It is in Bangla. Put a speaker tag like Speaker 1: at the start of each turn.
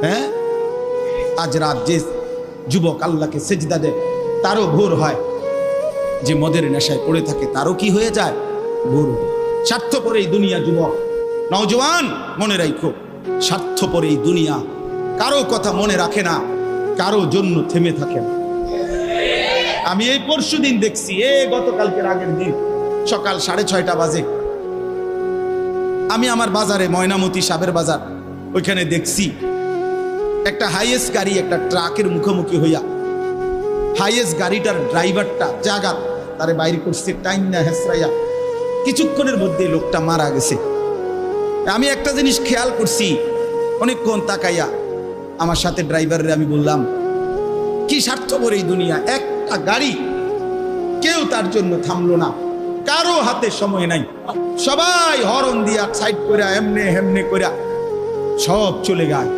Speaker 1: হ্যাঁ, আজ রাত যে যুবক আল্লাহকে সেজদা দেয় তারও ভোর হয়, যে মদের নেশায় পড়ে থাকে তারও কি হয়ে যায়, ভোর। স্বার্থপর এই দুনিয়া যুবক, নওজওয়ান মনে রাখো, স্বার্থপর এই দুনিয়া কারো কথা মনে রাখে না, কারো জন্য থেমে থাকে না। আমি এই পরশুদিন দেখছি, গতকালকের আগের দিন সকাল 6:30 বাজে আমি আমার বাজারে, ময়নামতি সাবের বাজার, ওইখানে দেখছি একটা হাইয়েস্ট গাড়ি একটা ট্রাকের মুখোমুখি হইয়া, হাইয়েস্ট গাড়িটার ড্রাইভারটা জাগাত তারে বাইরে করছে টাইম না হেসরাইয়া, কিছুক্ষণের মধ্যে লোকটা মারা গেছে। আমি একটা জিনিস খেয়াল করছি, অনেকক্ষণ তাকাইয়া আমার সাথে ড্রাইভারের আমি বললাম, কি স্বার্থপর এই দুনিয়া, একটা গাড়ি কেউ তার জন্য থামলো না, কারো হাতে সময় নাই, সবাই হরন দিয়া সাইড করে এমনে হেমনে করে সব চলে যায়।